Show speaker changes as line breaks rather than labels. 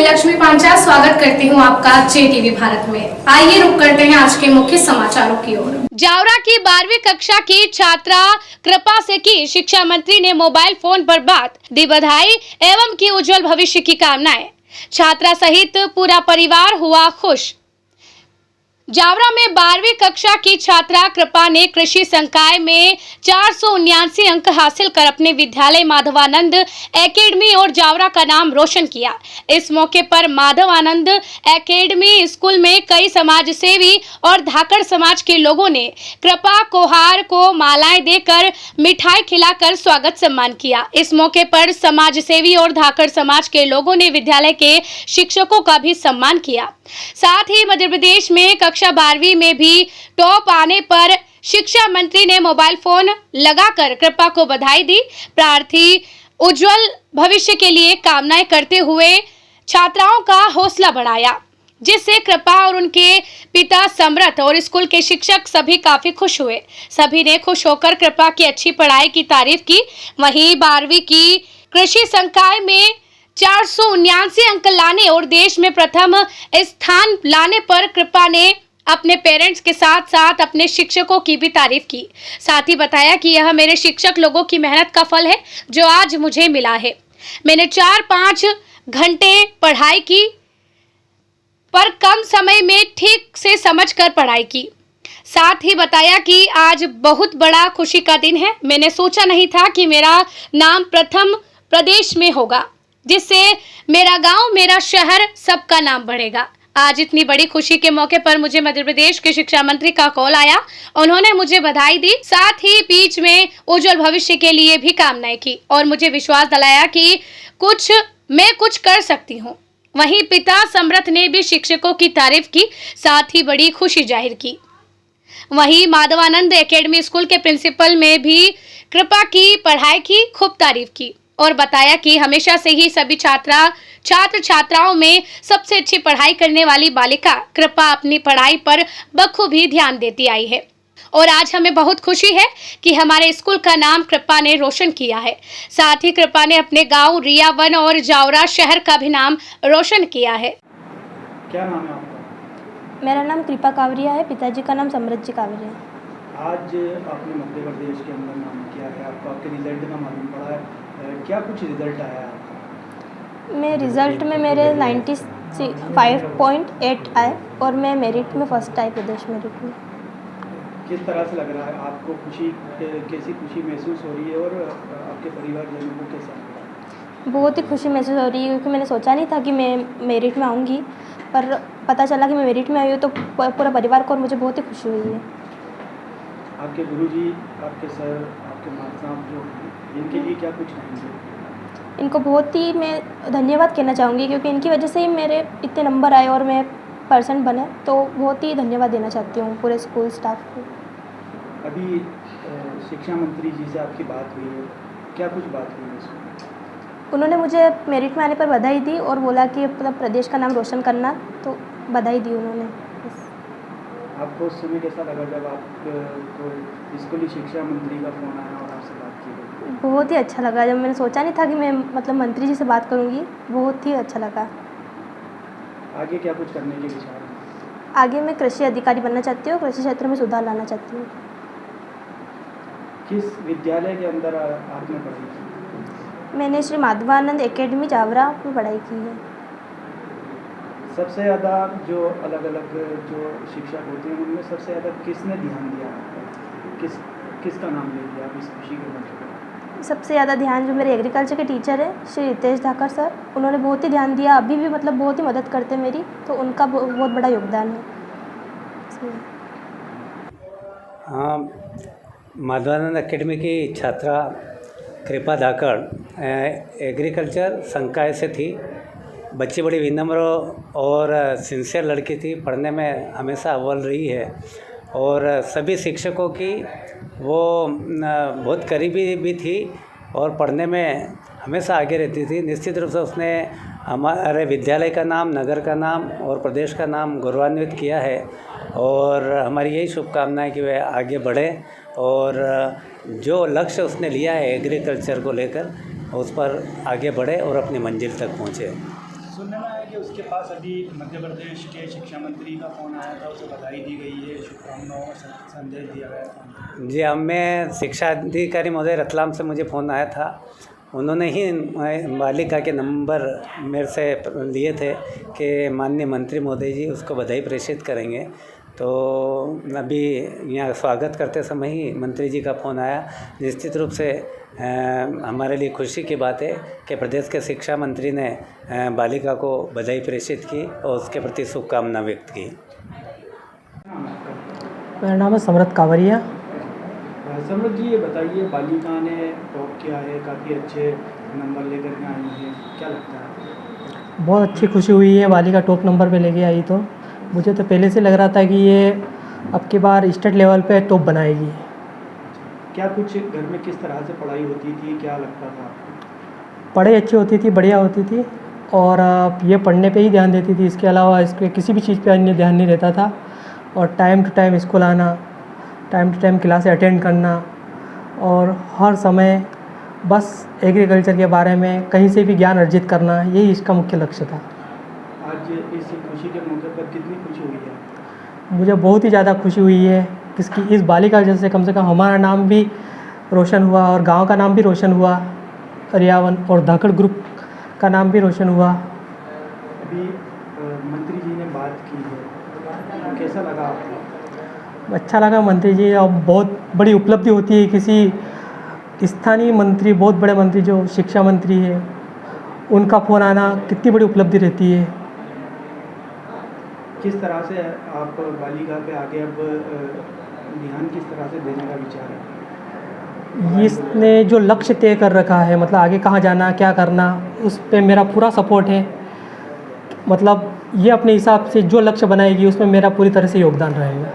लक्ष्मी पांचाल स्वागत करती हूं आपका JTV भारत में। आइए रुक करते हैं आज के मुख्य समाचारों की ओर।
जावरा की 12वीं कक्षा की छात्रा कृपा से की शिक्षा मंत्री ने मोबाइल फोन पर बात, दी बधाई एवं की उज्जवल भविष्य की कामनाएं। छात्रा सहित पूरा परिवार हुआ खुश। जावरा में 12वीं कक्षा की छात्रा कृपा ने कृषि संकाय में 479 अंक हासिल कर अपने विद्यालय माधवानंद एकेडमी और जावरा का नाम रोशन किया। इस मौके पर माधवानंद एकेडमी स्कूल में कई समाज सेवी और धाकड़ समाज के लोगों ने कृपा कोहार को मालाएं देकर मिठाई खिलाकर स्वागत सम्मान किया। इस मौके पर समाज सेवी और धाकड़ समाज के लोगों ने विद्यालय के शिक्षकों का भी सम्मान किया। साथ ही मध्य प्रदेश में कक्षा 12वीं में भी टॉप आने पर शिक्षा मंत्री ने मोबाइल फोन लगाकर कृपा को बधाई दी। प्रार्थी उज्जवल भविष्य के लिए कामनाएं करते हुए छात्राओं का हौसला बढ़ाया, जिससे कृपा और उनके पिता समर्थ और स्कूल के शिक्षक सभी काफी खुश हुए। सभी ने खुश होकर कृपा की अच्छी पढ़ाई की तारीफ की। वहीं 12वीं की कृषि संकाय में 479 अंक लाने और देश में प्रथम स्थान लाने पर कृपा ने अपने पेरेंट्स के साथ साथ अपने शिक्षकों की भी तारीफ की। साथ ही बताया कि यह मेरे शिक्षक लोगों की मेहनत का फल है जो आज मुझे मिला है। मैंने 4-5 घंटे पढ़ाई की, पर कम समय में ठीक से समझकर पढ़ाई की। साथ ही बताया कि आज बहुत बड़ा खुशी का दिन है। मैंने सोचा नहीं था कि मेरा नाम प्रथम प्रदेश में होगा, जिससे मेरा गांव, मेरा शहर, सबका नाम बढ़ेगा। आज इतनी बड़ी खुशी के मौके पर मुझे मध्य प्रदेश के शिक्षा मंत्री का कॉल आया। उन्होंने मुझे बधाई दी, साथ ही बीच में उज्जवल भविष्य के लिए भी कामनाएं की और मुझे विश्वास दिलाया कि मैं कुछ कर सकती हूँ। वहीं पिता समर्थ ने भी शिक्षकों की तारीफ की, साथ ही बड़ी खुशी जाहिर की। वहीं माधवानंद एकेडमी स्कूल के प्रिंसिपल में भी कृपा की पढ़ाई की खूब तारीफ की और बताया कि हमेशा से ही सभी छात्र छात्राओं में सबसे अच्छी पढ़ाई करने वाली बालिका कृपा अपनी पढ़ाई पर बखूबी ध्यान देती आई है और आज हमें बहुत खुशी है कि हमारे स्कूल का नाम कृपा ने रोशन किया है। साथ ही कृपा ने अपने गांव रियावन और जावरा शहर का भी नाम रोशन किया है।
क्या नाम है आपका?
मेरा नाम कृपा कावरिया है, पिताजी का नाम समृद्धि कावरिया है।
आज आपने मध्य प्रदेश के अंदर नाम किया है, आपके रिजल्ट का मालूम पड़ा है, क्या कुछ रिजल्ट आया है आपका?
मैं रिज़ल्ट में मेरे 95.8 आए और मैं मेरिट में फर्स्ट आई, प्रदेश मेरिट में।
किस तरह से लग रहा है आपको? कैसी खुशी महसूस हो रही है और आपके परिवारजनों को कैसा लग रहा है?
बहुत ही खुशी महसूस हो रही है, क्योंकि मैंने सोचा नहीं था कि मैं मेरिट में आऊँगी, पर पता चला कि मैं मेरिट में आई हूँ तो पूरा परिवार को और मुझे बहुत ही खुशी हुई है।
आपके गुरुजी, आपके सर, आपके माता साहब जो इनके लिए क्या कुछ कहेंगे?
इनको बहुत ही मैं धन्यवाद कहना चाहूँगी, क्योंकि इनकी वजह से ही मेरे इतने नंबर आए और मैं पर्सन बने, तो बहुत ही धन्यवाद देना चाहती हूँ पूरे स्कूल स्टाफ को।
अभी शिक्षा मंत्री जी से आपकी बात हुई है, क्या कुछ बात हुई है इसमें?
उन्होंने मुझे मेरिट में आने पर बधाई दी और बोला कि मतलब प्रदेश का नाम रोशन करना, तो बधाई दी उन्होंने।
आपको उस समय कैसा लगा जब आपको स्कूली शिक्षा मंत्री का फ़ोन आया और आपसे बात की गई?
बहुत ही अच्छा लगा। जब मैंने सोचा नहीं था कि मैं मतलब मंत्री जी से बात करूंगी, बहुत ही अच्छा लगा।
आगे क्या कुछ करने के विचार हैं?
आगे मैं कृषि अधिकारी बनना चाहती हूँ, कृषि क्षेत्र में सुधार लाना चाहती हूँ।
किस विद्यालय के अंदर आपने पढ़ाई की?
मैंने श्री माधवानंद एकेडमी जावरा में पढ़ाई की है।
सबसे ज़्यादा जो अलग अलग जो शिक्षक होते हैं उनमें सबसे ज़्यादा किसने ध्यान दिया? किसका नाम ले लिया आप इस खुशी के मौके पर?
सबसे ज़्यादा ध्यान जो मेरे एग्रीकल्चर के टीचर हैं श्री रितेश धाकर सर, उन्होंने बहुत ही ध्यान दिया। अभी भी मतलब बहुत ही मदद करते मेरी, तो उनका बहुत बड़ा योगदान है।
हाँ, माधवानंद एकेडमी की छात्रा कृपा धाकड़ एग्रीकल्चर संकाय से थी। बच्ची बड़ी विनम्र और सिंसियर लड़की थी, पढ़ने में हमेशा अव्वल रही है और सभी शिक्षकों की वो बहुत करीबी भी थी और पढ़ने में हमेशा आगे रहती थी। निश्चित रूप से उसने हमारे विद्यालय का नाम, नगर का नाम और प्रदेश का नाम गौरवान्वित किया है और हमारी यही शुभकामना है कि वह आगे बढ़े और जो लक्ष्य उसने लिया है एग्रीकल्चर को लेकर उस पर आगे बढ़े और अपनी मंजिल तक पहुँचे।
सुनने में आया कि कि उसके पास अभी मध्य प्रदेश के शिक्षा मंत्री का फ़ोन आया था, उसे बधाई दी गई है, शुभकामनाओं का संदेश दिया गया था।
जी, हमें शिक्षा अधिकारी महोदय रतलाम से मुझे फ़ोन आया था। उन्होंने ही बालिका के नंबर मेरे से लिए थे कि माननीय मंत्री महोदय जी उसको बधाई प्रेषित करेंगे। तो अभी यहाँ स्वागत करते समय ही मंत्री जी का फ़ोन आया। निश्चित रूप से हमारे लिए खुशी की बात है कि प्रदेश के शिक्षा मंत्री ने बालिका को बधाई प्रेषित की और उसके प्रति शुभकामना व्यक्त की।
मेरा नाम है समृत कावरिया।
समृत जी, ये बताइए, बालिका ने टॉप किया है, काफ़ी अच्छे नंबर लेकर के आई है, क्या लगता है?
बहुत अच्छी खुशी हुई है बालिका टॉप नंबर पे लेके आई। तो मुझे तो पहले से लग रहा था कि ये अब की बार स्टेट लेवल पे टॉप बनाएगी।
क्या कुछ घर में किस तरह से पढ़ाई होती थी, क्या लगता था?
पढ़ाई अच्छी होती थी, बढ़िया होती थी, और ये पढ़ने पे ही ध्यान देती थी। इसके अलावा इसके किसी भी चीज़ पे अन्य ध्यान नहीं रहता था। और टाइम टू टाइम स्कूल आना, टाइम टू टाइम क्लासें अटेंड करना, और हर समय बस एग्रीकल्चर के बारे में कहीं से भी ज्ञान अर्जित करना, यही इसका मुख्य लक्ष्य था।
आज इस खुशी के मौके पर कितनी खुशी हुई है?
मुझे बहुत ही ज़्यादा खुशी हुई है किसकी इस बालिका की वजह से कम हमारा नाम भी रोशन हुआ और गांव का नाम भी रोशन हुआ, रियावन और धाकड़ ग्रुप का नाम भी रोशन हुआ।
अभी मंत्री जी ने बात की है, कैसा लगा आपको?
अच्छा लगा। मंत्री जी अब बहुत बड़ी उपलब्धि होती है किसी स्थानीय मंत्री, बहुत बड़े मंत्री जो शिक्षा मंत्री है, उनका फ़ोन आना कितनी बड़ी उपलब्धि रहती है।
किस तरह से आप बालिका पे आगे अब ध्यान किस तरह से देने का विचार है?
इसने जो लक्ष्य तय कर रखा है, मतलब आगे कहाँ जाना, क्या करना, उस पे मेरा पूरा सपोर्ट है। मतलब ये अपने हिसाब से जो लक्ष्य बनाएगी उसमें मेरा पूरी तरह से योगदान रहेगा।